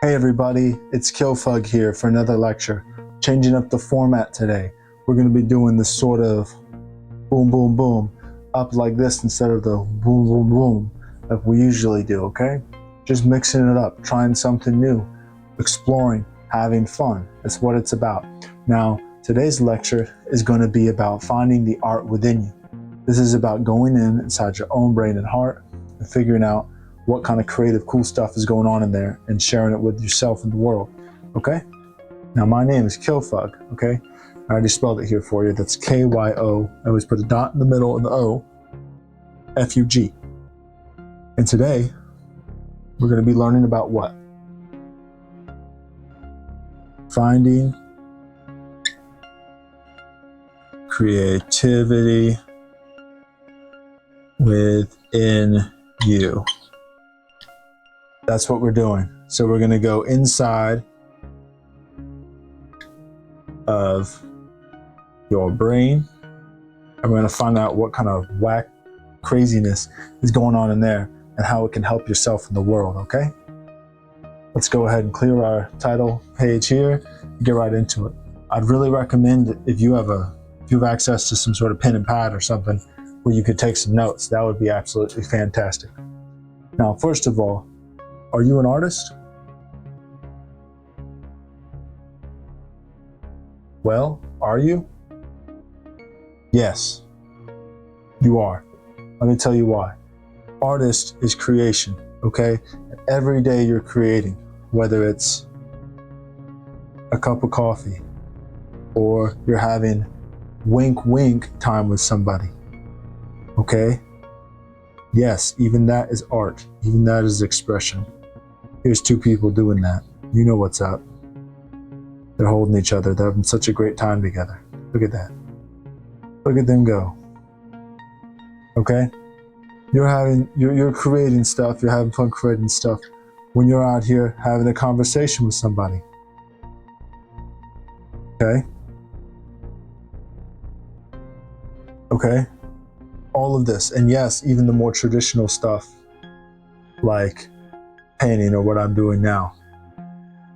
Hey everybody, it's Killfug here for another lecture. Changing up the format today. We're going to be doing this sort of boom, boom, boom, up like this instead of the boom, boom, boom like we usually do, okay? Just mixing it up, trying something new, exploring, having fun. That's what it's about. Now, today's lecture is going to be about finding the art within you. This is about going inside your own brain and heart and figuring out what kind of creative, cool stuff is going on in there and sharing it with yourself and the world, okay? Now, my name is Killfug, okay? I already spelled it here for you. That's K-Y-O. I always put a dot in the middle of the O, F-U-G. And today, we're going to be learning about what? Finding creativity within you. That's what we're doing. So we're going to go inside of your brain and we're going to find out what kind of whack craziness is going on in there and how it can help yourself in the world, okay? Let's go ahead and clear our title page here and get right into it. I'd really recommend if you have access to some sort of pen and pad or something where you could take some notes. That would be absolutely fantastic. Now, first of all, are you an artist? Well, are you? Yes, you are. Let me tell you why. Artist is creation, okay? Every day you're creating, whether it's a cup of coffee or you're having wink wink time with somebody, okay? Yes, even that is art. Even that is expression. Here's two people doing that. You know what's up. They're holding each other. They're having such a great time together. Look at that. Look at them go. Okay? You're creating stuff. You're having fun creating stuff when you're out here having a conversation with somebody. Okay? Okay? All of this. And yes, even the more traditional stuff like painting or what I'm doing now.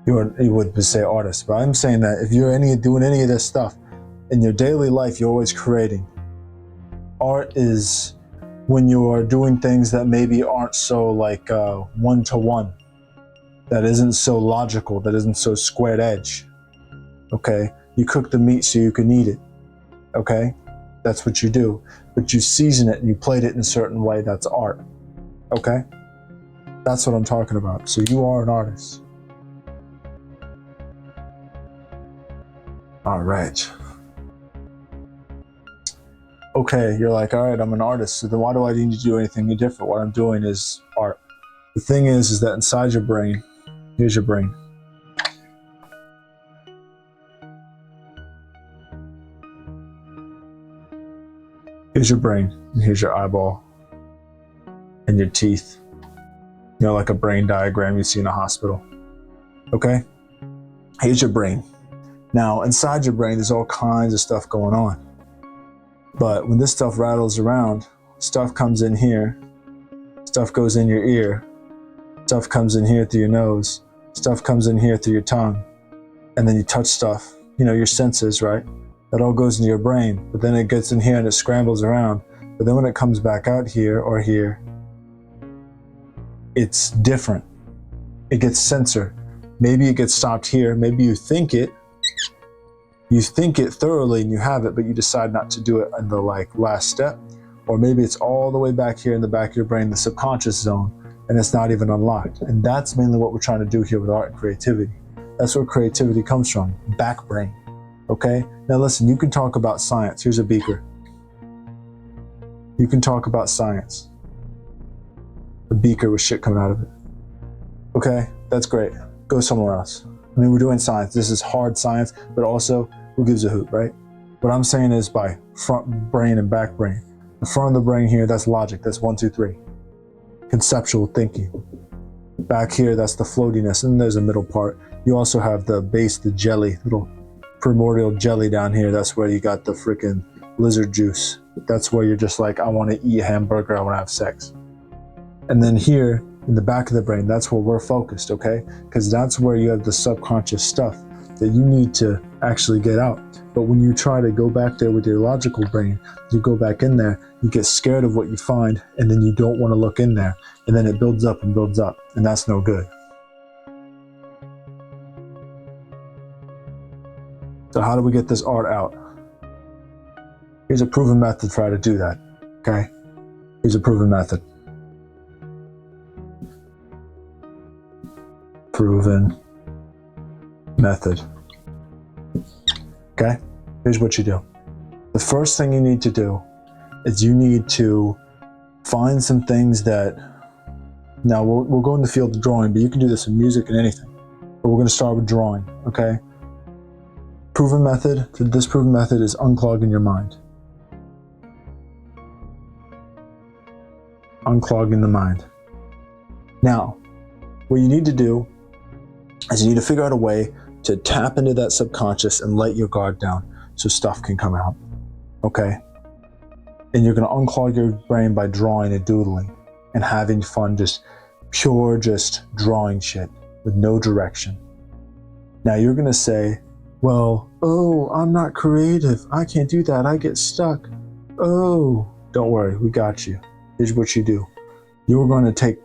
You would say artist, but I'm saying that if you're doing any of this stuff in your daily life, you're always creating. Art is when you are doing things that maybe aren't so like one-to-one, that isn't so logical, that isn't so squared edge. Okay? You cook the meat so you can eat it. Okay? That's what you do. But you season it and you plate it in a certain way. That's art. Okay? That's what I'm talking about. So you are an artist. All right. Okay, you're like, all right, I'm an artist. So then why do I need to do anything different? What I'm doing is art. The thing is that inside your brain, here's your brain. Here's your brain, and here's your eyeball, and your teeth. You know, like a brain diagram you see in a hospital. Okay? Here's your brain. Now, inside your brain, there's all kinds of stuff going on. But when this stuff rattles around, stuff comes in here, stuff goes in your ear, stuff comes in here through your nose, stuff comes in here through your tongue, and then you touch stuff, you know, your senses, right? That all goes into your brain, but then it gets in here and it scrambles around. But then when it comes back out here or here, it's different. It gets censored. Maybe it gets stopped here. Maybe you think it thoroughly and you have it, but you decide not to do it in the last step. Or maybe it's all the way back here in the back of your brain, the subconscious zone, and it's not even unlocked. And that's mainly what we're trying to do here with art and creativity. That's where creativity comes from, back brain. Okay? Now listen, you can talk about science. Here's a beaker. You can talk about science. A beaker with shit coming out of it. Okay? That's great. Go somewhere else. I mean, we're doing science. This is hard science, but also, who gives a hoot, right? What I'm saying is by front brain and back brain. The front of the brain here, that's logic. That's 1, 2, 3. Conceptual thinking. Back here, that's the floatiness, and there's a middle part. You also have the base, the jelly, little primordial jelly down here. That's where you got the freaking lizard juice. That's where you're just like, I want to eat a hamburger, I want to have sex. And then here, in the back of the brain. That's where we're focused, okay? Because that's where you have the subconscious stuff that you need to actually get out. But when you try to go back there with your logical brain, you go back in there, you get scared of what you find, and then you don't want to look in there. And then it builds up, and that's no good. So how do we get this art out? Here's a proven method for how to do that, okay? Here's a proven method. Proven method. Okay? Here's what you do. The first thing you need to do is you need to find some things that, now we'll go in the field of drawing, but you can do this in music and anything. But we're going to start with drawing, okay? Proven method, this proven method is unclogging your mind. Unclogging the mind. Now, what you need to do is you need to figure out a way to tap into that subconscious and let your guard down so stuff can come out, okay? And you're gonna unclog your brain by drawing and doodling and having fun, just pure, just drawing shit with no direction. Now you're gonna say, well, oh, I'm not creative. I can't do that, I get stuck. Oh, don't worry, we got you. Here's what you do. You're gonna take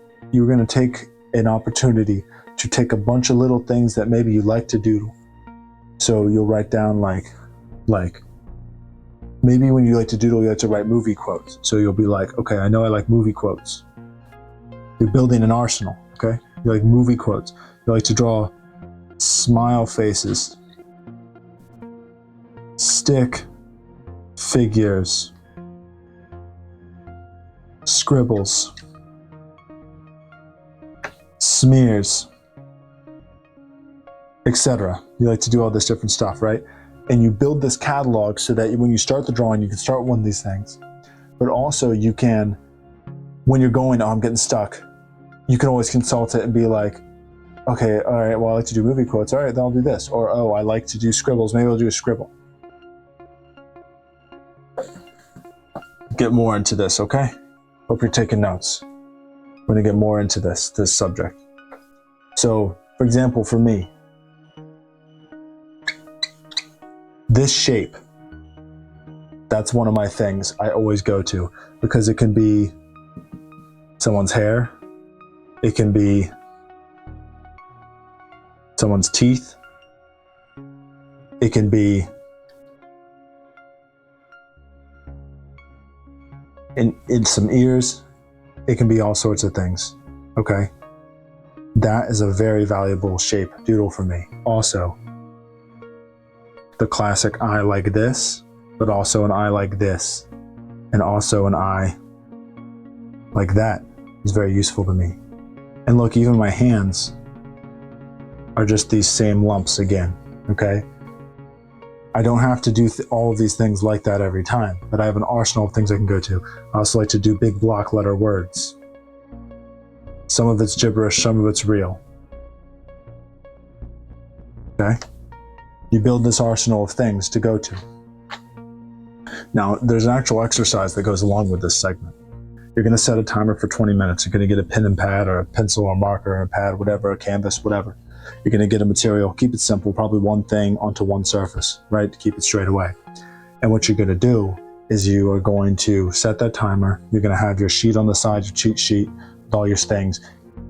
an opportunity to take a bunch of little things that maybe you like to doodle. So you'll write down like maybe when you like to doodle, you like to write movie quotes. So you'll be like, okay, I know I like movie quotes. You're building an arsenal, okay? You like movie quotes. You like to draw smile faces, stick figures, scribbles, smears, etc. You like to do all this different stuff, right? And you build this catalog so that when you start the drawing, you can start one of these things. But also you can, when you're going, oh, I'm getting stuck, you can always consult it and be like, okay, all right, well, I like to do movie quotes. All right, then I'll do this. Or, oh, I like to do scribbles. Maybe I'll do a scribble. Get more into this, okay? Hope you're taking notes. We're gonna get more into this subject. So, for example, for me, this shape, that's one of my things I always go to because it can be someone's hair, it can be someone's teeth, it can be in some ears, it can be all sorts of things, okay? That is a very valuable shape doodle for me. Also, the classic eye like this, but also an eye like this, and also an eye like that is very useful to me. And look, even my hands are just these same lumps again, okay? I don't have to do all of these things like that every time, but I have an arsenal of things I can go to. I also like to do big block letter words. Some of it's gibberish, some of it's real. Okay? You build this arsenal of things to go to. Now, there's an actual exercise that goes along with this segment. You're gonna set a timer for 20 minutes. You're gonna get a pen and pad or a pencil or marker or a pad, whatever, a canvas, whatever. You're gonna get a material, keep it simple, probably one thing onto one surface, right? To keep it straight away. And what you're gonna do is you are going to set that timer. You're gonna have your sheet on the side, your cheat sheet, with all your things,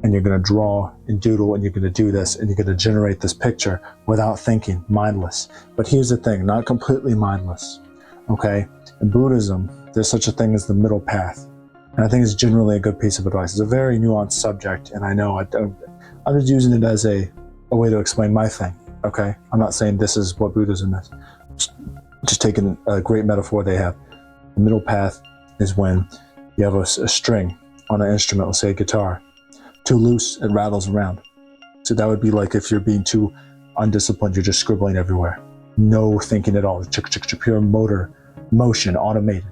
and you're gonna draw and doodle, and you're gonna do this, and you're gonna generate this picture without thinking, mindless. But here's the thing, not completely mindless, okay? In Buddhism, there's such a thing as the middle path. And I think it's generally a good piece of advice. It's a very nuanced subject, and I know I'm just using it as a way to explain my thing, okay? I'm not saying this is what Buddhism is. Just taking a great metaphor they have. The middle path is when you have a string on an instrument, let's say a guitar. Too loose, it rattles around. So that would be like if you're being too undisciplined, you're just scribbling everywhere. No thinking at all, pure motion, automated.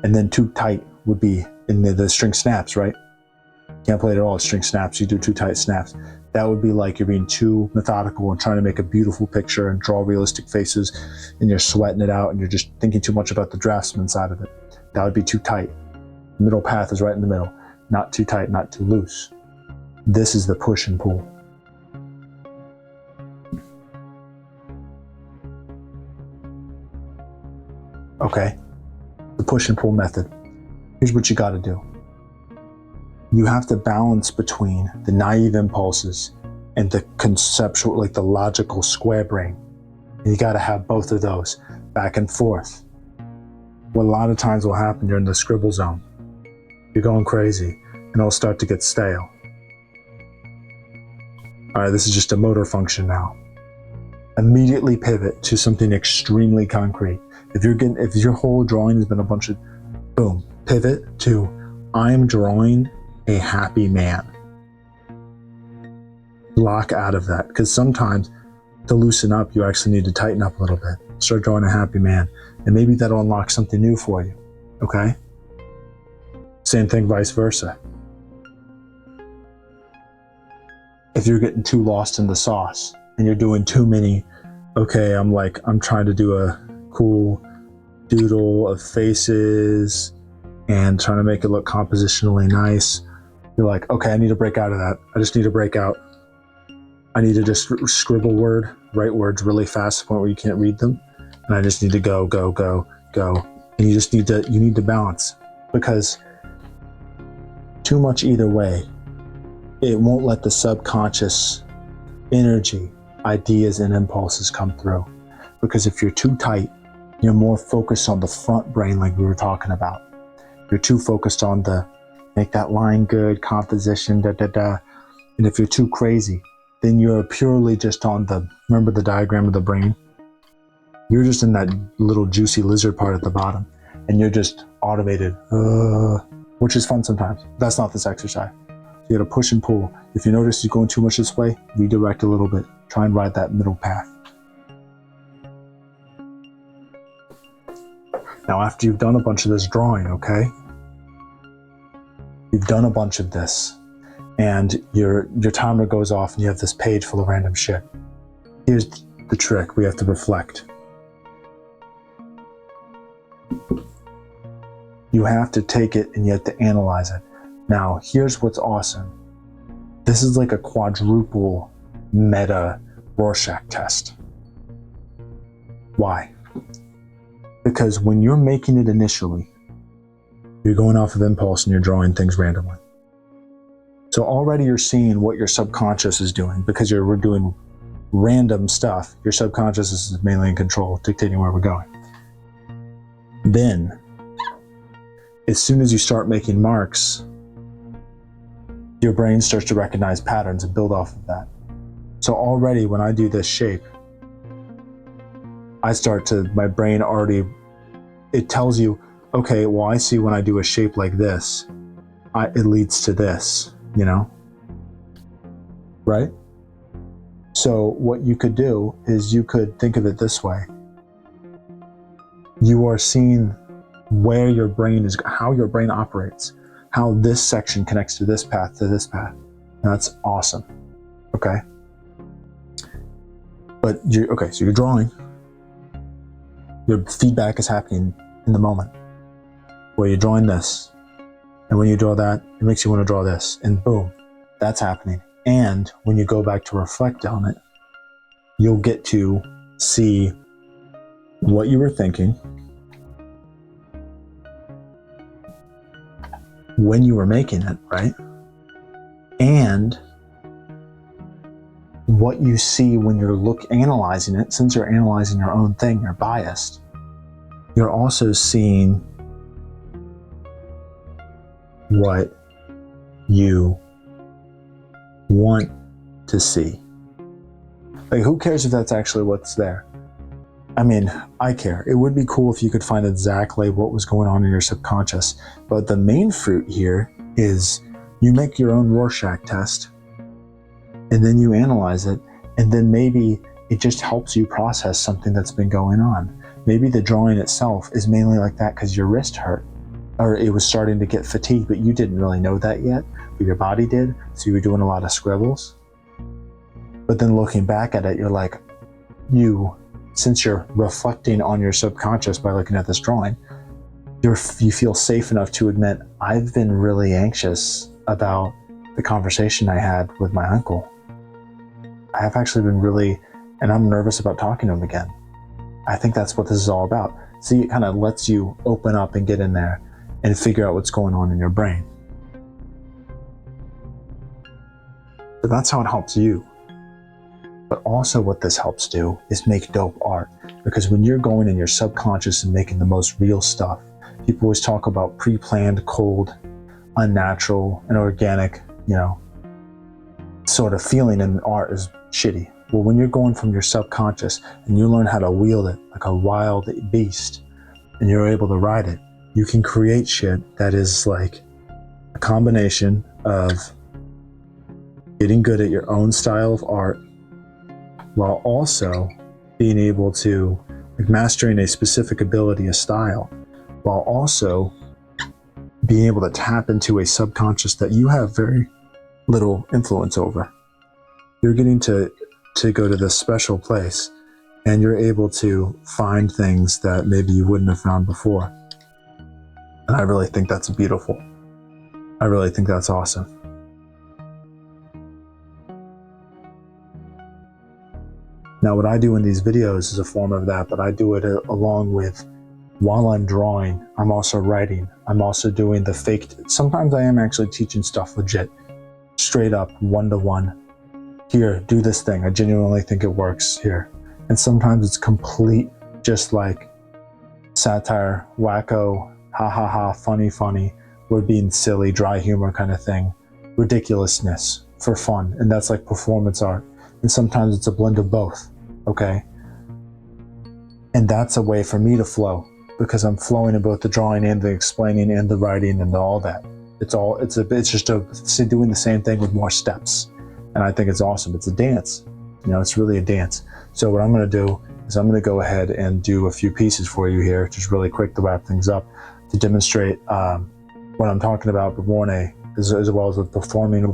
And then too tight would be in the string snaps, right? Can't play it at all, string snaps, you do too tight snaps. That would be like you're being too methodical and trying to make a beautiful picture and draw realistic faces, and you're sweating it out and you're just thinking too much about the draftsman side of it. That would be too tight. The middle path is right in the middle. Not too tight, not too loose. This is the push and pull. Okay, the push and pull method. Here's what you got to do. You have to balance between the naive impulses and the conceptual, like the logical square brain. And you got to have both of those back and forth. What a lot of times will happen, you're in the scribble zone. You're going crazy and it'll start to get stale. All right, this is just a motor function now. Immediately pivot to something extremely concrete. If your whole drawing has been a bunch of, boom, pivot to, I'm drawing a happy man. Lock out of that, because sometimes to loosen up, you actually need to tighten up a little bit. Start drawing a happy man, and maybe that'll unlock something new for you, okay? Same thing, vice versa. If you're getting too lost in the sauce and you're doing too many, okay, I'm trying to do a cool doodle of faces and trying to make it look compositionally nice. You're like, okay, I need to break out of that. I just need to break out. I need to just write words really fast to the point where you can't read them. And I just need to go. And you need to balance, because too much either way, it won't let the subconscious energy, ideas and impulses come through. Because if you're too tight, you're more focused on the front brain like we were talking about. You're too focused on the make that line good, composition, And if you're too crazy, then you're purely just on remember the diagram of the brain? You're just in that little juicy lizard part at the bottom, and you're just automated, which is fun sometimes. That's not this exercise. You gotta push and pull. If you notice you're going too much this way, redirect a little bit. Try and ride that middle path. Now, after you've done a bunch of this drawing, okay? You've done a bunch of this, and your timer goes off and you have this page full of random shit. Here's the trick. We have to reflect. You have to take it and you have to analyze it. Now, here's what's awesome. This is like a quadruple meta Rorschach test. Why? Because when you're making it initially, you're going off of impulse and you're drawing things randomly. So already you're seeing what your subconscious is doing, because we're doing random stuff. Your subconscious is mainly in control, dictating where we're going. Then, as soon as you start making marks, your brain starts to recognize patterns and build off of that. So already when I do this shape, my brain already, it tells you, okay, well, I see when I do a shape like this, it leads to this, right? So what you could do is you could think of it this way. You are seeing where your brain is, how your brain operates, how this section connects to this path to this path. And that's awesome. Okay. But so you're drawing. Your feedback is happening in the moment, where you're drawing this. And when you draw that, it makes you want to draw this. And boom, that's happening. And when you go back to reflect on it, you'll get to see what you were thinking, when you were making it, right? And what you see when you're analyzing it. Since you're analyzing your own thing, you're biased. You're also seeing what you want to see. Like, who cares if that's actually what's there? I mean, I care. It would be cool if you could find exactly what was going on in your subconscious. But the main fruit here is you make your own Rorschach test, and then you analyze it, and then maybe it just helps you process something that's been going on. Maybe the drawing itself is mainly like that because your wrist hurt, or it was starting to get fatigued, but you didn't really know that yet, but your body did, so you were doing a lot of scribbles. But then looking back at it, you're like, since you're reflecting on your subconscious by looking at this drawing, you feel safe enough to admit, I've been really anxious about the conversation I had with my uncle. I have actually been really, and I'm nervous about talking to him again. I think that's what this is all about. See, it kind of lets you open up and get in there and figure out what's going on in your brain. So that's how it helps you. But also what this helps do is make dope art. Because when you're going in your subconscious and making the most real stuff, people always talk about pre-planned, cold, unnatural, and organic, sort of feeling in art is shitty. Well, when you're going from your subconscious and you learn how to wield it like a wild beast and you're able to ride it, you can create shit that is like a combination of getting good at your own style of art while also being able to, like, mastering a specific ability, a style, while also being able to tap into a subconscious that you have very little influence over. You're getting to go to this special place and you're able to find things that maybe you wouldn't have found before. And I really think that's beautiful. I really think that's awesome. Now, what I do in these videos is a form of that, but I do it along with, while I'm drawing, I'm also writing. I'm also doing the faked. Sometimes I am actually teaching stuff legit, straight up, one-to-one. Here, do this thing. I genuinely think it works here. And sometimes it's complete, just like satire, wacko, ha ha ha, funny, we're being silly, dry humor kind of thing. Ridiculousness for fun. And that's like performance art. And sometimes it's a blend of both, okay? And that's a way for me to flow, because I'm flowing in both the drawing and the explaining and the writing and all that. It's just doing the same thing with more steps. And I think it's awesome. It's a dance. It's really a dance. So what I'm going to do is I'm going to go ahead and do a few pieces for you here, just really quick to wrap things up, to demonstrate what I'm talking about with Warne, as well as with performing,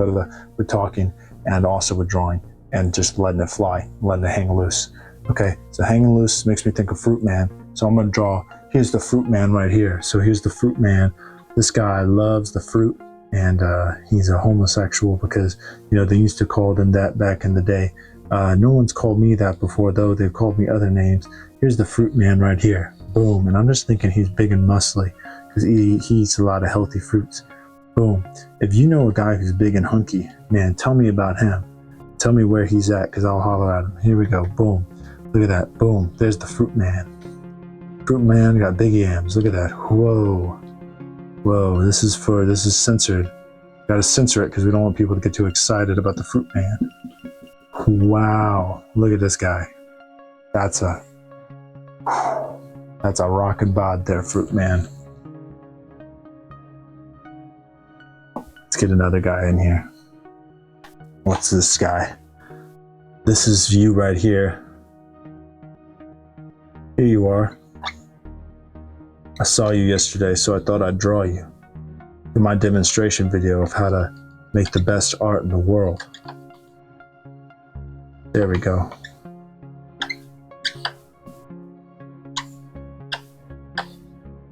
with talking, and also with drawing, and just letting it fly, letting it hang loose. Okay, so hanging loose makes me think of Fruit Man. So I'm going to draw, here's the Fruit Man right here. So here's the Fruit Man. This guy loves the fruit, and he's a homosexual because, they used to call them that back in the day. No one's called me that before, though. They've called me other names. Here's the Fruit Man right here. Boom. And I'm just thinking he's big and muscly because he eats a lot of healthy fruits. Boom. If you know a guy who's big and hunky, man, tell me about him. Tell me where he's at, because I'll holler at him. Here we go. Boom. Look at that. Boom. There's the Fruit Man. Fruit Man got big yams. Look at that. Whoa. Whoa. This is censored. Gotta censor it because we don't want people to get too excited about the Fruit Man. Wow. Look at this guy. That's a rockin' bod there, Fruit Man. Let's get another guy in here. What's this guy? This is you right here. Here you are. I saw you yesterday, so I thought I'd draw you for my demonstration video of how to make the best art in the world. There we go.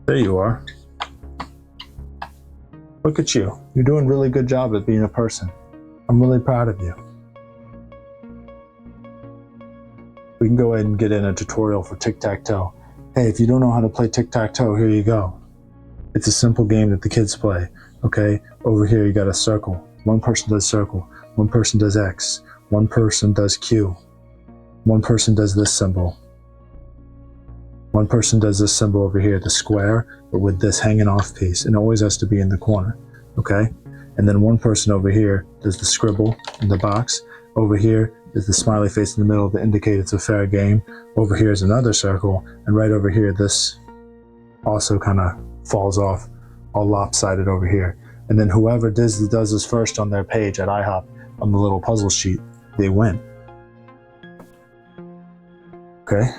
There you are. Look at you. You're doing a really good job at being a person. I'm really proud of you. We can go ahead and get in a tutorial for tic-tac-toe. Hey, if you don't know how to play tic-tac-toe, here you go. It's a simple game that the kids play, okay? Over here you got a circle. One person does circle. One person does X. One person does Q. One person does this symbol. One person does this symbol over here, the square, but with this hanging off piece. And it always has to be in the corner, okay? And then one person over here does the scribble in the box. Over here is the smiley face in the middle to indicate it's a fair game. Over here is another circle. And right over here, this also kind of falls off, all lopsided over here. And then whoever does this first on their page at IHOP on the little puzzle sheet, they win. Okay?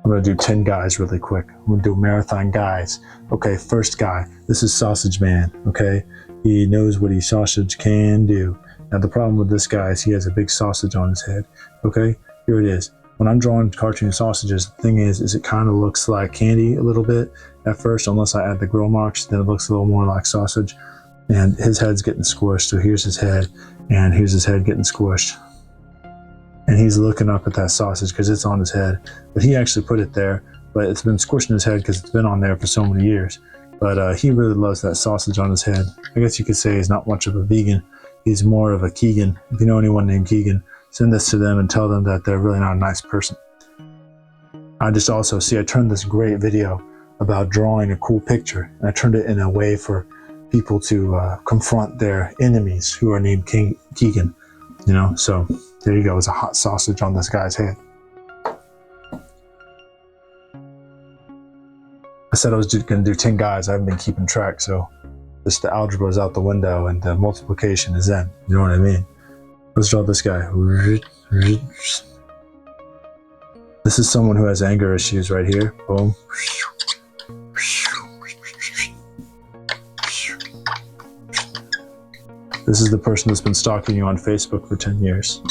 I'm gonna do 10 guys really quick. I'm gonna do marathon guys. Okay, first guy. This is Sausage Man, okay? He knows what sausage can do. Now the problem with this guy is he has a big sausage on his head, okay? Here it is. When I'm drawing cartoon sausages, the thing is it kind of looks like candy a little bit at first, unless I add the grill marks, then it looks a little more like sausage. And his head's getting squished. So here's his head, and here's his head getting squished. And he's looking up at that sausage because it's on his head. But he actually put it there, but it's been squished in his head because it's been on there for so many years. But he really loves that sausage on his head. I guess you could say he's not much of a vegan. He's more of a Keegan. If you know anyone named Keegan, send this to them and tell them that they're really not a nice person. I just also see, I turned this great video about drawing a cool picture, and I turned it in a way for people to confront their enemies who are named Keegan, you know? So there you go, it's a hot sausage on this guy's head. I said I was going to do 10 guys. I haven't been keeping track, so just the algebra is out the window and the multiplication is in. You know what I mean? Let's draw this guy. This is someone who has anger issues right here. Boom. This is the person that's been stalking you on Facebook for 10 years.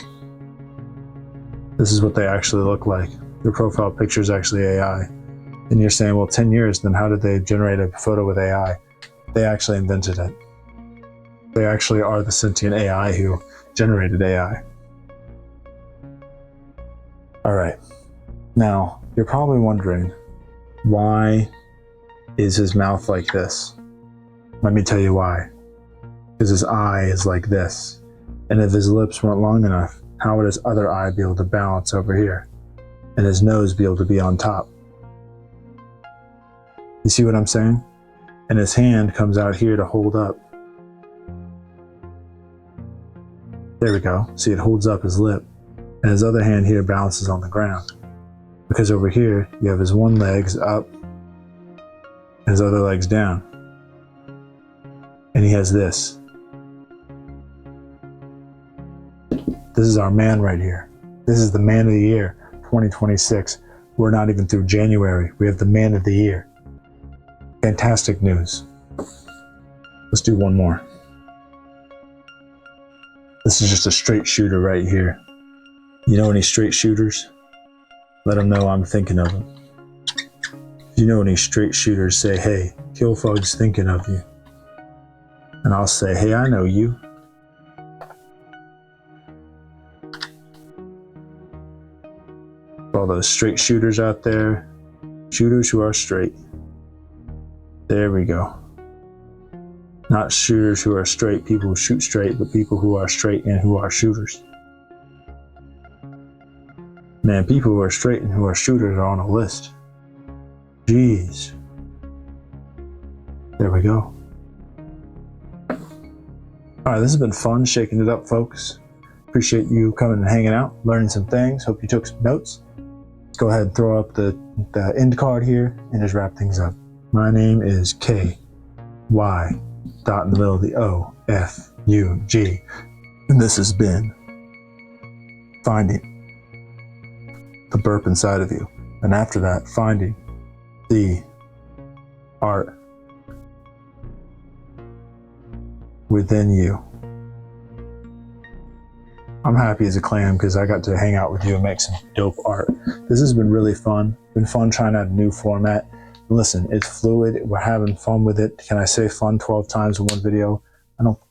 This is what they actually look like. Their profile picture is actually AI. And you're saying, well, 10 years, then how did they generate a photo with AI? They actually invented it. They actually are the sentient AI who generated AI. All right. Now, you're probably wondering, why is his mouth like this? Let me tell you why. Because his eye is like this. And if his lips weren't long enough, how would his other eye be able to balance over here? And his nose be able to be on top? You see what I'm saying? And his hand comes out here to hold up. There we go. See, it holds up his lip. And his other hand here balances on the ground. Because over here, you have his one leg's up, and his other leg's down. And he has this. This is our man right here. This is the man of the year, 2026. We're not even through January. We have the man of the year. Fantastic news. Let's do one more. This is just a straight shooter right here. You know any straight shooters? Let them know I'm thinking of them. If you know any straight shooters, say, hey, Killfog's thinking of you. And I'll say, hey, I know you. For all those straight shooters out there, shooters who are straight. There we go. Not shooters who are straight, people who shoot straight, but people who are straight and who are shooters. Man, people who are straight and who are shooters are on a list. Jeez. There we go. All right, this has been fun, shaking it up, folks. Appreciate you coming and hanging out, learning some things. Hope you took some notes. Let's go ahead and throw up the end card here and just wrap things up. My name is K-Y, dot in the middle of the O-F-U-G. And this has been finding the burp inside of you. And after that, finding the art within you. I'm happy as a clam because I got to hang out with you and make some dope art. This has been really fun. Been fun trying out a new format. Listen, it's fluid. We're having fun with it. Can I say fun 12 times in one video? I don't think